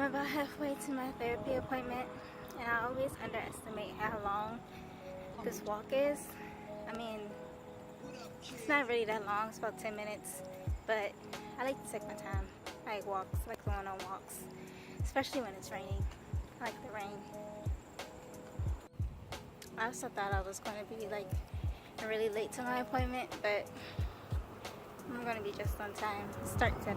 about halfway to my therapy appointment, and I always underestimate how long this walk is. I mean, it's not really that long, it's about 10 minutes, but I like to take my time. I like walks, I like going on walks, especially when it's raining. I like the rain. I also thought I was going to be like really late to my appointment, but I'm going to be just on time. It starts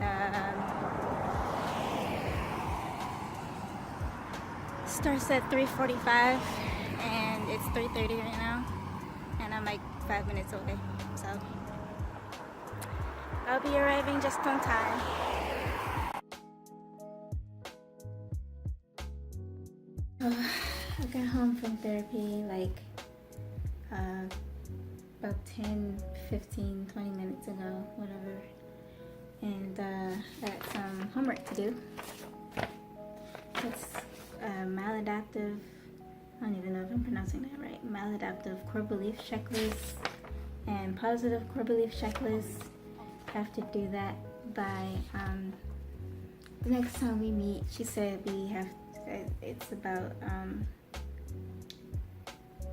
at 3:45 and it's 3:30 right now, and I'm like 5 minutes away, so I'll be arriving just on time. I got home from therapy like about 10, 15, 20 minutes ago, whatever, and got some homework to do. It's maladaptive, I don't even know if I'm pronouncing that right, maladaptive core belief checklist and positive core belief checklist. Have to do that by the next time we meet. She said we have, it's about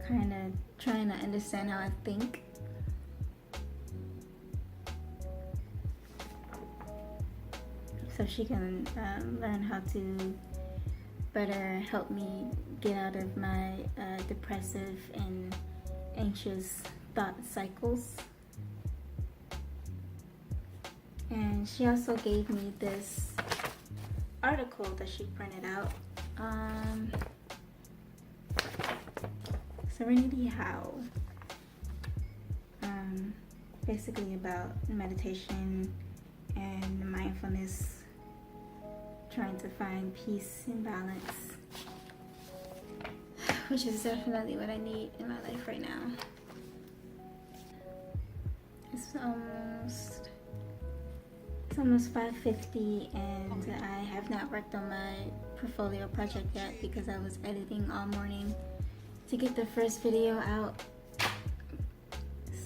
kind of trying to understand how I think. So she can learn how to better help me get out of my depressive and anxious thought cycles. And she also gave me this article that she printed out. Serenity How. Basically about meditation and mindfulness, trying to find peace and balance, which is definitely what I need in my life right now. It's almost 5:50 and I have not worked on my portfolio project yet because I was editing all morning to get the first video out.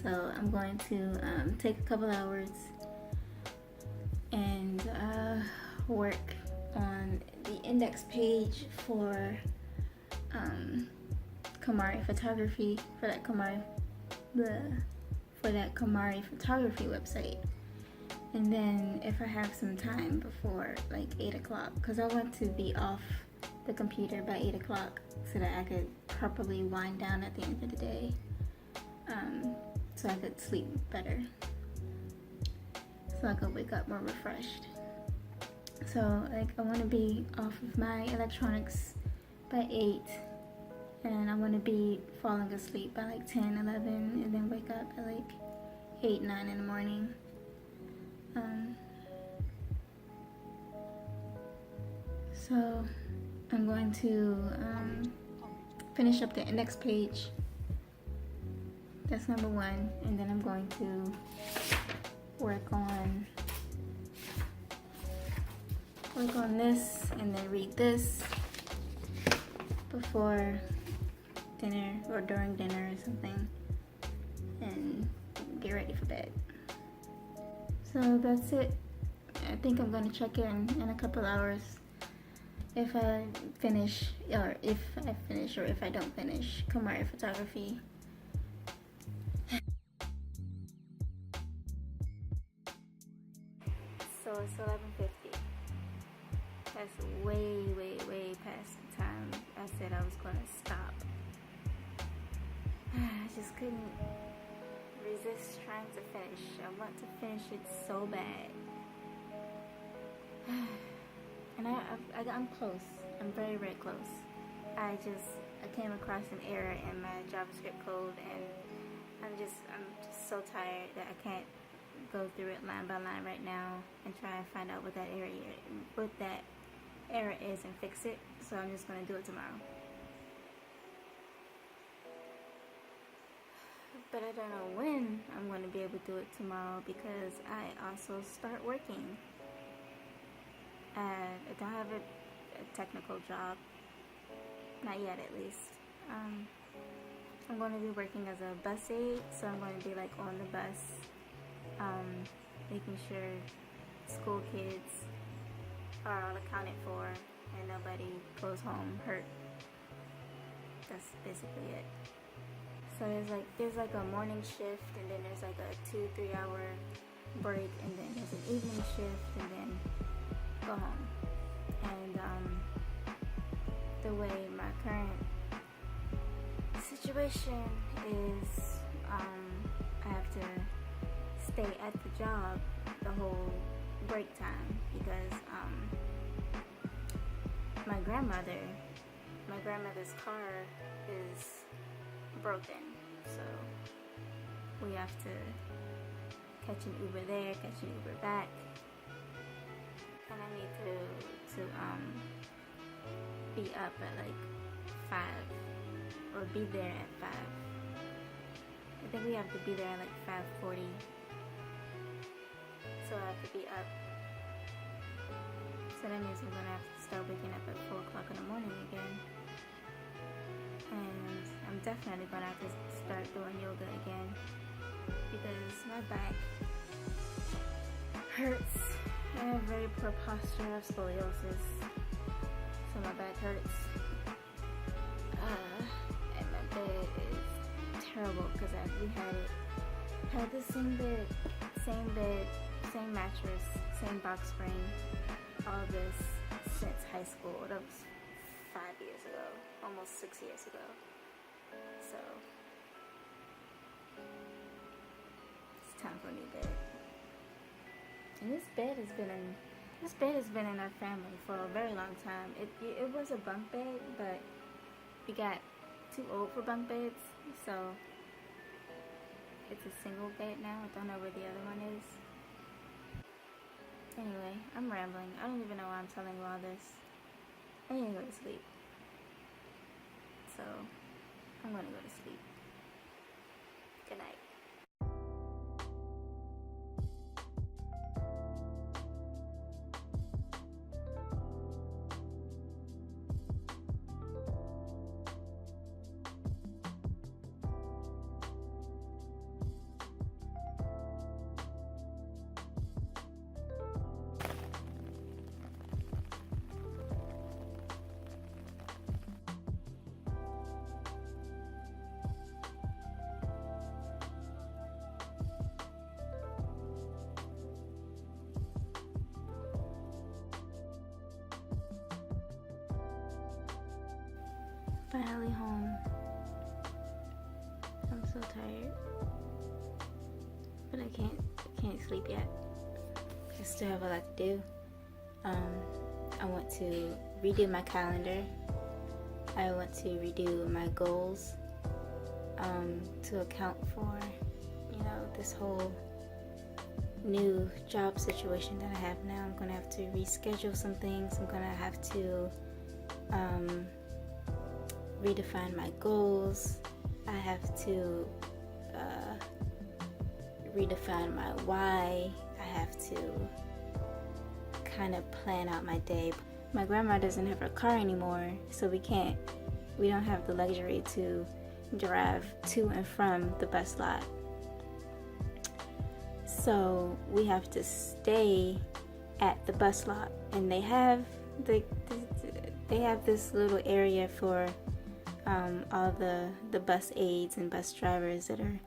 So I'm going to take a couple hours and work on the index page for Kamari Photography, for that Kamari Photography website. And then if I have some time before like 8 o'clock, because I want to be off the computer by 8 o'clock so that I could properly wind down at the end of the day, so I could sleep better, so I could wake up more refreshed. So like I want to be off of my electronics by 8, and I want to be falling asleep by like 10, 11, and then wake up at like 8, 9 in the morning. So I'm going to finish up the index page. That's number one, and then I'm going to work on this and then read this before dinner or during dinner or something, and get ready for bed. So that's it. I think I'm going to check in a couple hours if I finish, or if I don't finish Kamari Photography. So it's 11:50. That's way past the time I said I was going to stop. I just couldn't resist trying to finish. I want to finish it so bad. And I'm close. I'm very close. I came across an error in my JavaScript code, and I'm just so tired that I can't go through it line by line right now and try and find out what that error is and fix it. So I'm just gonna do it tomorrow. But I don't know when I'm going to be able to do it tomorrow because I also start working. I don't have a technical job, not yet at least. I'm going to be working as a bus aide, so I'm going to be like on the bus, making sure school kids are all accounted for, and nobody goes home hurt. That's basically it. So there's like a morning shift, and then there's like a 2-3 hour break, and then there's an evening shift, and then go home. And the way my current situation is, I have to stay at the job the whole break time because my grandmother's car is broken, so we have to catch an Uber there, catch an Uber back, and I need to be up at like 5 or be there at 5. I think we have to be there at like 5:40, so I have to be up. So that means we're gonna have to start waking up at 4 o'clock in the morning again. And I'm definitely gonna have to start doing yoga again because my back hurts. I have very poor posture of scoliosis, so my back hurts. And my bed is terrible because we had the same bed, same mattress, same box spring, all this since high school. That was 5 years ago, almost 6 years ago. So it's time for a new bed. And this bed has been in our family for a very long time. It was a bunk bed, but we got too old for bunk beds, so it's a single bed now. I don't know where the other one is. Anyway, I'm rambling. I don't even know why I'm telling you all this. I need to go to sleep. So I'm gonna go to sleep. Good night. Finally home. I'm so tired, but I can't sleep yet. I still have a lot to do. I want to redo my calendar. I want to redo my goals to account for, this whole new job situation that I have now. I'm gonna have to reschedule some things. I'm gonna have to redefine my goals. I have to redefine my why. I have to kind of plan out my day. My grandma doesn't have her car anymore, so we don't have the luxury to drive to and from the bus lot. So we have to stay at the bus lot, and they have this little area for all the bus aides and bus drivers that are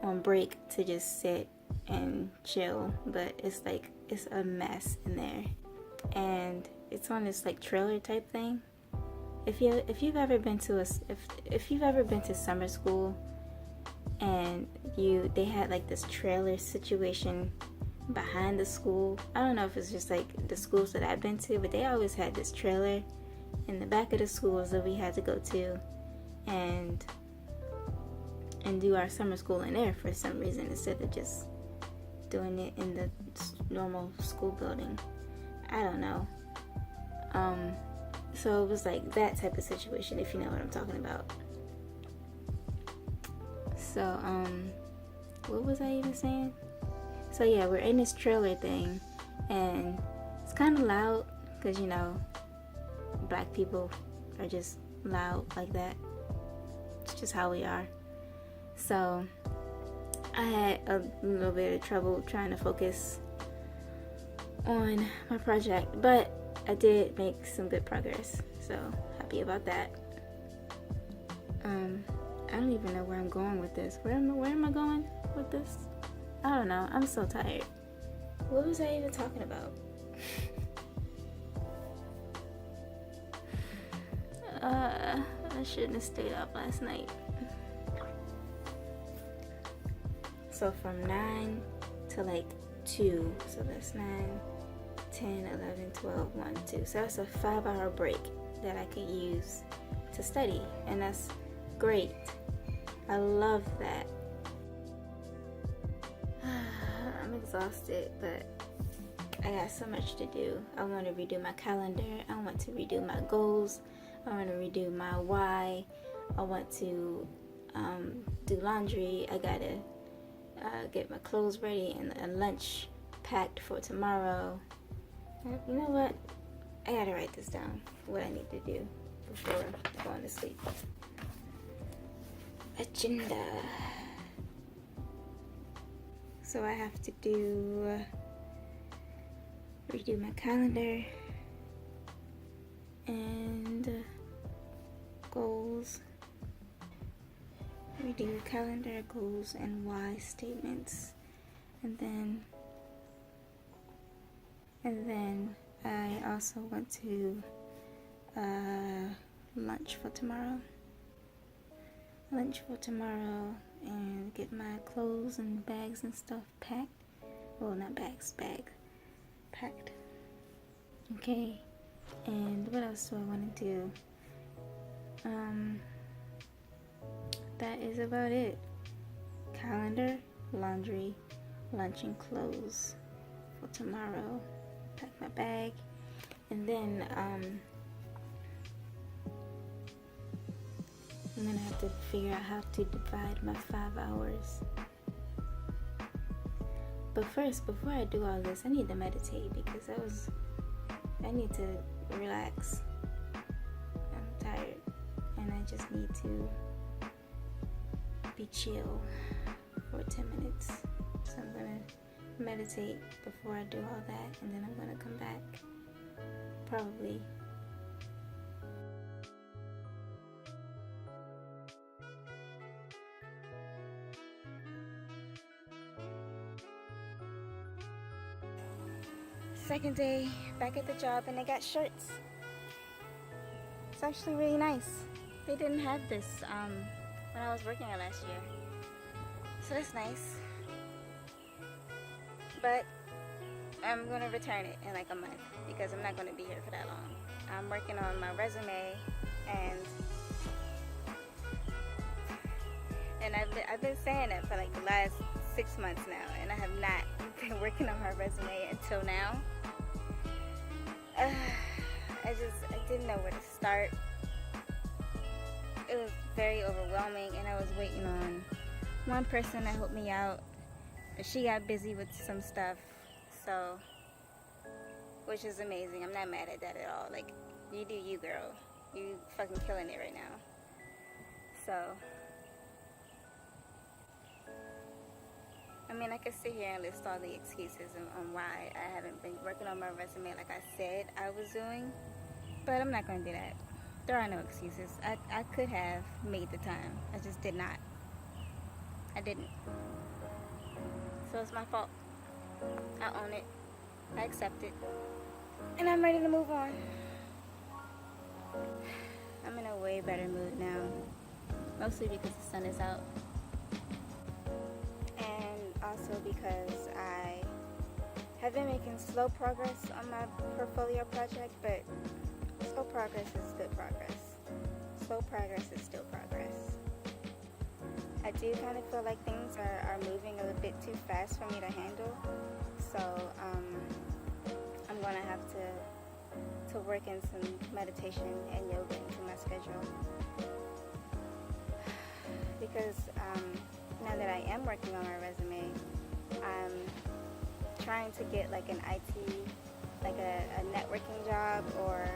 on break to just sit and chill, but it's a mess in there, and it's on this like trailer type thing. If you've ever been to summer school and they had like this trailer situation behind the school. I don't know if it's just like the schools that I've been to, but they always had this trailer in the back of the schools that we had to go to and do our summer school in there for some reason, instead of just doing it in the normal school building. I don't know. So it was like that type of situation, if you know what I'm talking about. So what was I even saying? So yeah, we're in this trailer thing, and it's kind of loud because black people are just loud like that. It's just how we are. So I had a little bit of trouble trying to focus on my project, but I did make some good progress, so happy about that. I don't even know where I'm going with this. Where am I going with this? I don't know. I'm so tired. What was I even talking about? I shouldn't have stayed up last night. So from 9 to like 2, so that's 9, 10, 11, 12, 1, 2. So that's a 5-hour break that I could use to study, and that's great. I love that. I'm exhausted, but I got so much to do. I want to redo my calendar. I want to redo my goals. I want to redo my why. I want to do laundry. I gotta get my clothes ready and lunch packed for tomorrow. You know what? I gotta write this down, what I need to do before going to sleep. Agenda. So I have to redo my calendar and goals. Redo calendar, goals, and why statements. And then I also want to lunch for tomorrow, and get my clothes and bags and stuff packed. Well, not bags, bag packed. Okay, and what else do I want to do? That is about it. Calendar, laundry, lunch, and clothes for tomorrow. Pack my bag, and then I'm gonna have to figure out how to divide my 5 hours. But first, before I do all this, I need to meditate, because I need to relax. I'm tired, and I just need to be chill for 10 minutes. So I'm gonna meditate before I do all that, and then I'm gonna come back probably second day back at the job, and they got shirts. It's actually really nice. They didn't have this when I was working there last year, so that's nice. But I'm gonna return it in like a month, because I'm not gonna be here for that long. I'm working on my resume, and I've been saying that for like the last 6 months now, and I have not been working on my resume until now. I didn't know where to start. It was very overwhelming, and I was waiting on one person to help me out, but she got busy with some stuff, so, which is amazing. I'm not mad at that at all. Like, you do you, girl. You fucking killing it right now. So, I mean, I could sit here and list all the excuses on why I haven't been working on my resume like I said I was doing, but I'm not going to do that. There are no excuses. I could have made the time. I just did not. I didn't. So it's my fault. I own it. I accept it. And I'm ready to move on. I'm in a way better mood now. Mostly because the sun is out. Also because I have been making slow progress on my portfolio project, but slow progress is good progress. Slow progress is still progress. I do kind of feel like things are moving a little bit too fast for me to handle, so I'm going to have to work in some meditation and yoga into my schedule, because now that I am working on my resume, I'm trying to get like an IT, like a networking job, or,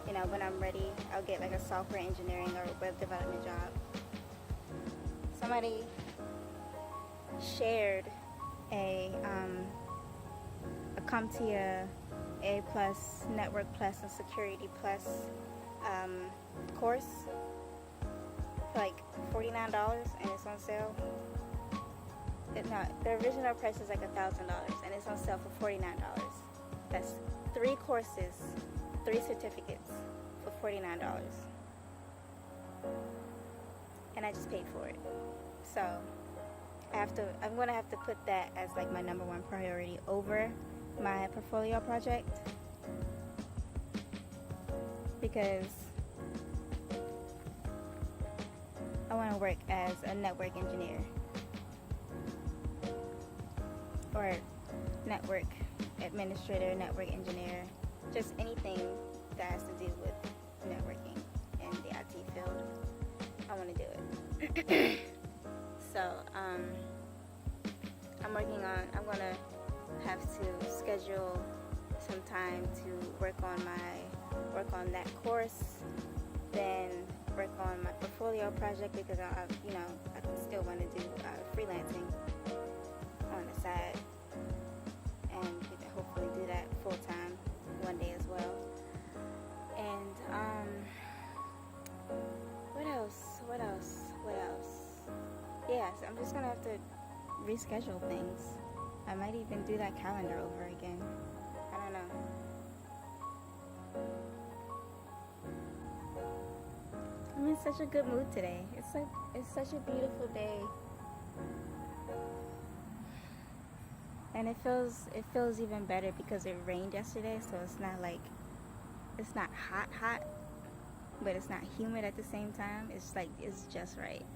you know, when I'm ready, I'll get like a software engineering or web development job. Somebody shared a CompTIA A plus, Network Plus, and Security Plus course for like $49, and it's on sale. No, the original price is like $1,000, and it's on sale for $49. That's 3 courses, 3 certificates for $49, and I just paid for it. So I'm gonna have to put that as like my #1 priority over my portfolio project, because I want to work as a network engineer or network administrator, network engineer, just anything that has to do with networking in the IT field. I want to do it. So I'm gonna have to schedule some time to work on that course, then work on my portfolio project, because I still want to do freelancing on the side, and hopefully do that full time one day as well. And what else? Yes, I'm just gonna have to reschedule things. I might even do that calendar over again. I don't know. I'm in such a good mood today. It's such a beautiful day, and it feels even better because it rained yesterday, so it's not hot, but it's not humid at the same time. It's just right.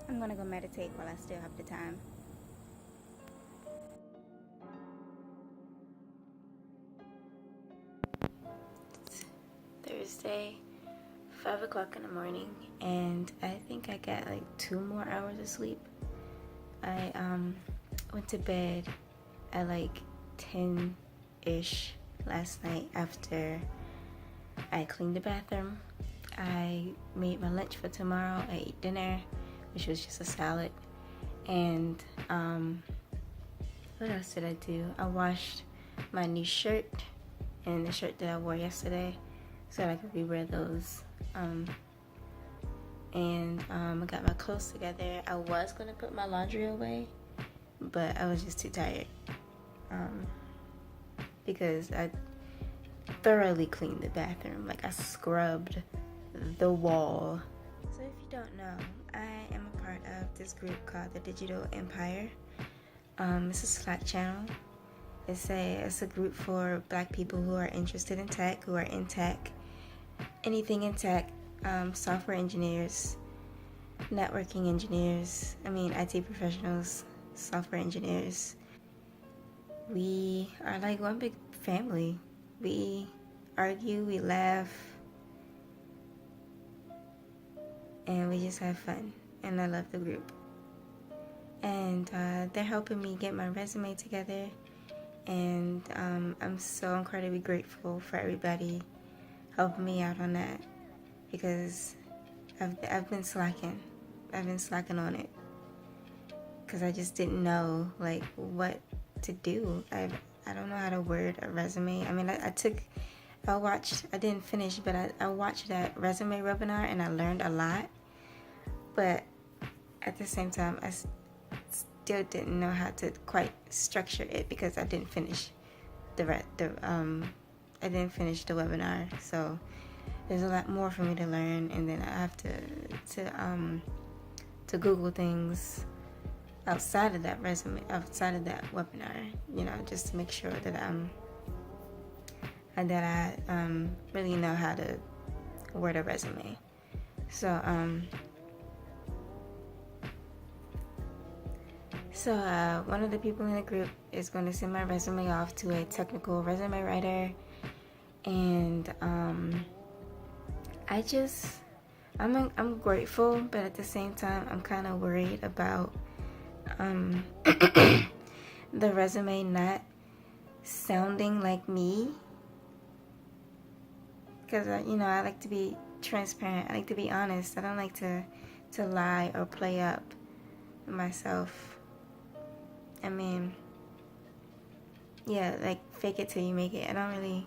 I'm gonna go meditate while I still have the time. It's Thursday, 5 o'clock in the morning, and I think I got like 2 more hours of sleep. I went to bed at like 10-ish last night after I cleaned the bathroom. I made my lunch for tomorrow. I ate dinner, which was just a salad. And what else did I do? I washed my new shirt and the shirt that I wore yesterday so that I could rewear those. I got my clothes together. I was gonna put my laundry away, but I was just too tired because I thoroughly cleaned the bathroom. Like, I scrubbed the wall. So if you don't know, I am a part of this group called the Digital Empire. It's a Slack channel. It's a group for Black people who are interested in tech, who are in tech, anything in tech, software engineers, networking engineers, IT professionals, software engineers. We are like one big family. We argue, we laugh, and we just have fun. And I love the group. And they're helping me get my resume together. And I'm so incredibly grateful for everybody helping me out on that, because I've been slacking. I've been slacking on it because I just didn't know like what to do. I don't know how to word a resume. I didn't finish, but I watched that resume webinar and I learned a lot. But at the same time, I still didn't know how to quite structure it because I didn't finish the webinar. So there's a lot more for me to learn, and then I have to Google things outside of that webinar, just to make sure that I really know how to word a resume. So one of the people in the group is going to send my resume off to a technical resume writer, and I'm grateful, but at the same time I'm kind of worried about the resume not sounding like me, because I like to be transparent. I like to be honest. I don't like to lie or play up. myself. I mean, yeah, like fake it till you make it. I don't really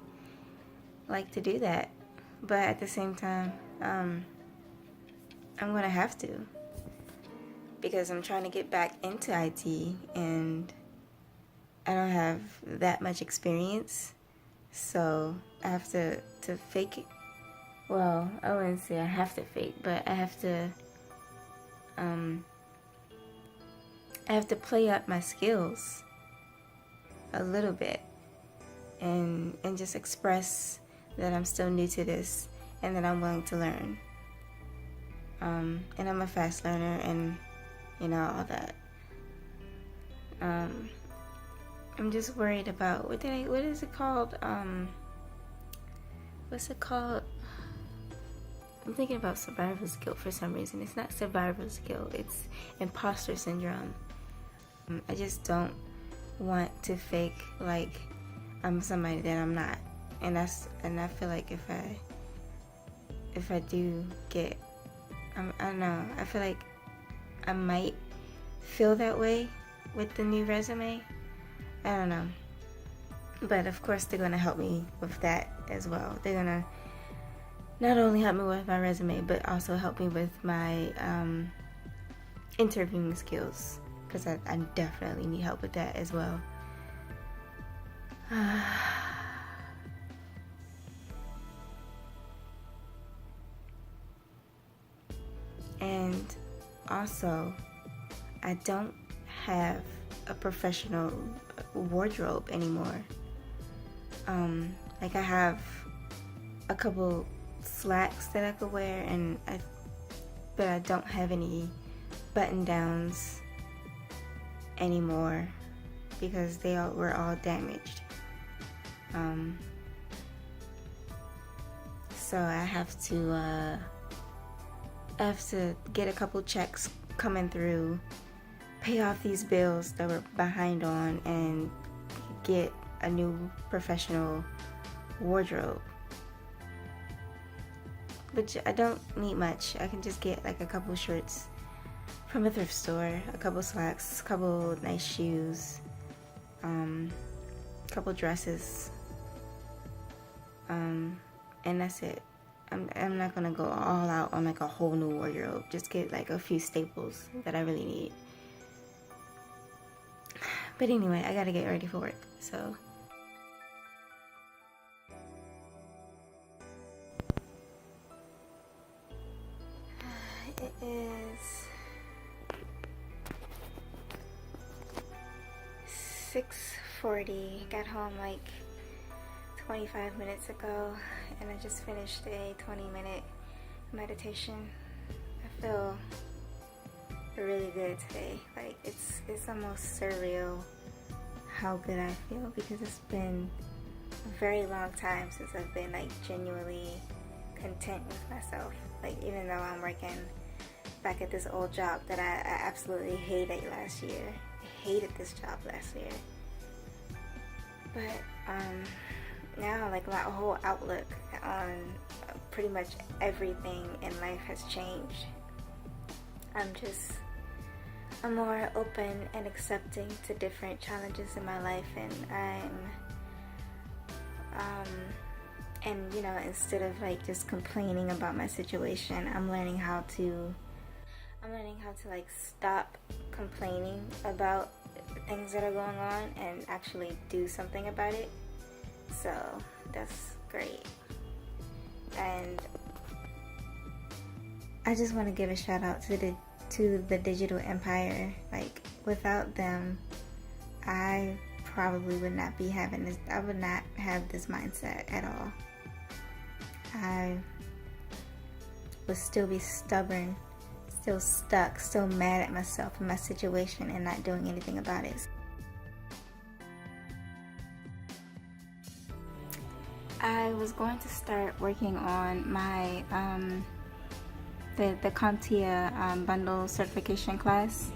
like to do that, but at the same time, I'm gonna have to, because I'm trying to get back into IT and I don't have that much experience, so I have to fake it. Well, I wouldn't say I have to fake, but I have to play up my skills a little bit and just express that I'm still new to this and that I'm willing to learn. And I'm a fast learner and, you know, all that. I'm just worried about, what is it called? What's it called? I'm thinking about survivor's guilt for some reason. It's not survivor's guilt, it's imposter syndrome. I just don't want to fake like I'm somebody that I'm not. And I feel like if I do get, I don't know, I feel like I might feel that way with the new resume. I don't know. But of course they're going to help me with that as well. They're going to not only help me with my resume, but also help me with my interviewing skills, because I definitely need help with that as well. And also, I don't have a professional wardrobe anymore. Like I have a couple slacks that I could wear, but I don't have any button downs anymore because they were all damaged. So I have to get a couple checks coming through, pay off these bills that we're behind on, and get a new professional wardrobe. Which I don't need much. I can just get like a couple shirts from a thrift store, a couple slacks, a couple nice shoes, couple dresses, and that's it. I'm not gonna go all out on like a whole new wardrobe. Just get like a few staples that I really need. But anyway, I gotta get ready for work, so. It is 6:40. Got home like 25 minutes ago, and I just finished a 20-minute meditation. I feel really good today. Like it's almost surreal how good I feel, because it's been a very long time since I've been like genuinely content with myself. Like even though I'm working back at this old job that I absolutely hated last year. I hated this job last year. But now like my whole outlook on pretty much everything in life has changed. I'm more open and accepting to different challenges in my life, and and you know, instead of like just complaining about my situation, I'm learning how to like stop complaining about things that are going on and actually do something about it. So that's great. And I just want to give a shout out to the digital empire. Like without them, I probably would not be having this. I would not have this mindset at all. I would still be stubborn, still stuck, still mad at myself and my situation and not doing anything about it. I was going to start working on my the CompTIA bundle certification class,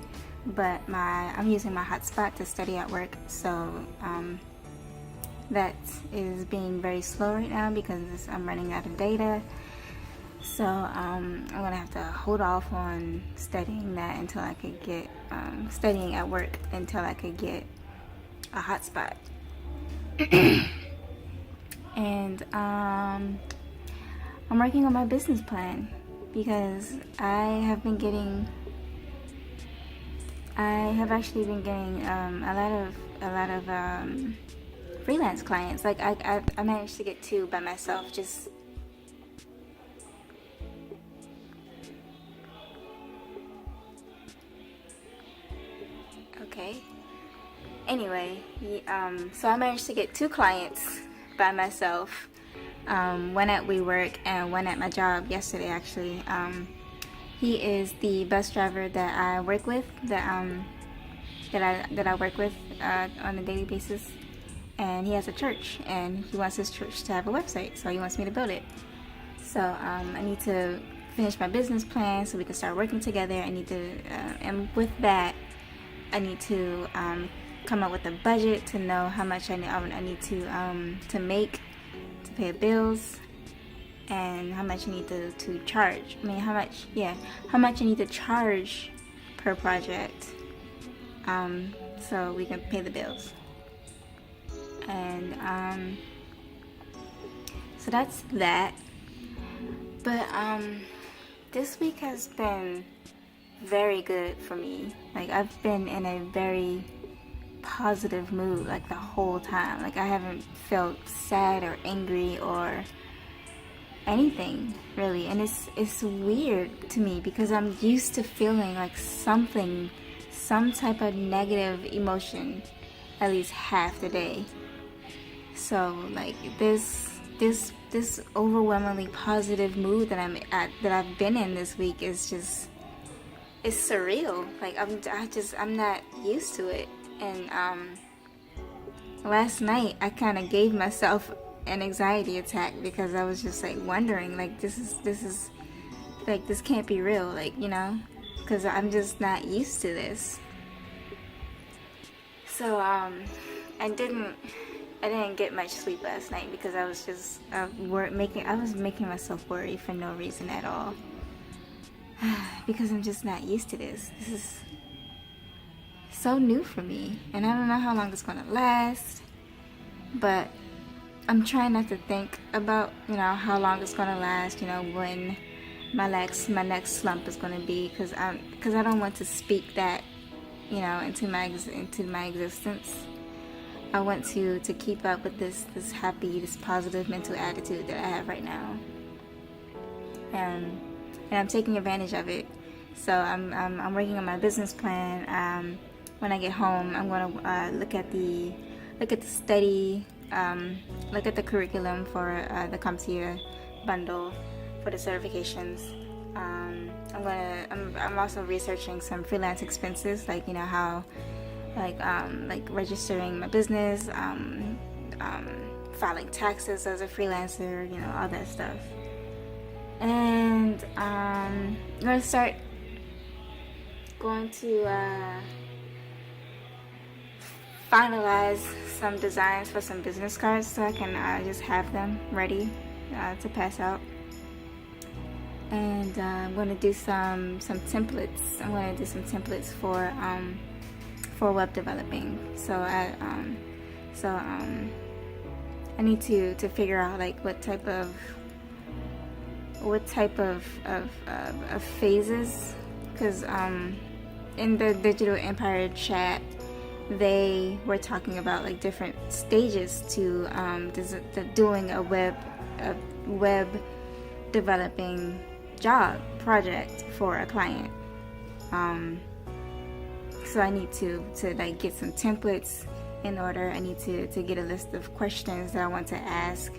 but I'm using my hotspot to study at work, so that is being very slow right now because I'm running out of data. So I'm gonna have to hold off on studying that until I could get studying at work until I could get a hotspot. And I'm working on my business plan because I have actually been getting a lot of freelance clients. Like I managed to get 2 by myself. Just okay. Anyway, so I managed to get 2 clients by myself. One at WeWork and one at my job yesterday. Actually, he is the bus driver that I work with. That I work with on a daily basis, and he has a church, and he wants his church to have a website, so he wants me to build it. So I need to finish my business plan so we can start working together. I need to, and with that, I need to come up with a budget to know how much I need to make to pay bills, and how much I need to charge. I mean, how much I need to charge per project, so we can pay the bills. And so that's that. But this week has been very good for me. Like, I've been in a very positive mood like the whole time. Like, I haven't felt sad or angry or anything really, and it's weird to me because I'm used to feeling like some type of negative emotion at least half the day. So like this overwhelmingly positive mood that I've been in this week is just, it's surreal. Like I'm not used to it. And last night I kind of gave myself an anxiety attack because I was just like wondering, like this is like, this can't be real, like, you know, because I'm just not used to this. So I didn't get much sleep last night because I was just making myself worry for no reason at all. Because I'm just not used to this. This is so new for me, and I don't know how long it's gonna last. But I'm trying not to think about, you know, how long it's gonna last. You know, when my next slump is gonna be, because I don't want to speak that, you know, into my existence. I want to keep up with this happy, this positive mental attitude that I have right now, and I'm taking advantage of it. So I'm working on my business plan. When I get home, I'm gonna look at the study, look at the curriculum for the CompTIA bundle for the certifications. I'm also researching some freelance expenses, like, you know, how like registering my business, filing taxes as a freelancer, you know, all that stuff. And I'm gonna start finalize some designs for some business cards so I can just have them ready to pass out. And I'm going to do some templates. I'm going to do some templates for web developing. So I need to figure out like what type of phases, because in the Digital Empire chat they were talking about like different stages to doing a web developing project for a client. So I need to like get some templates in order. I need to get a list of questions that I want to ask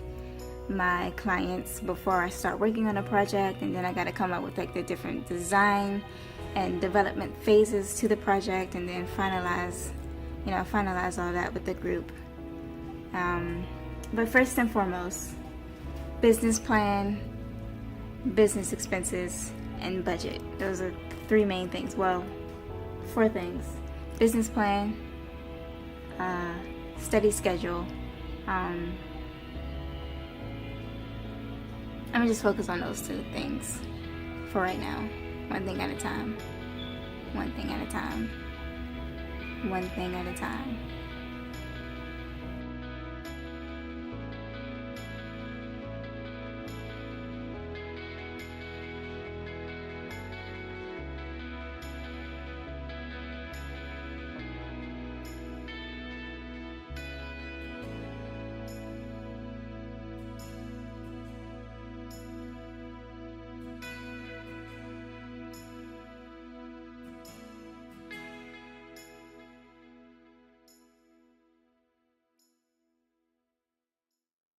my clients before I start working on a project, and then I got to come up with like the different design and development phases to the project, and then finalize all that with the group. But first and foremost, business plan, business expenses, and budget. Those are 3 main things. Well, 4 things: business plan, study schedule, I'm gonna just focus on those two things for right now. One thing at a time. One thing at a time. One thing at a time.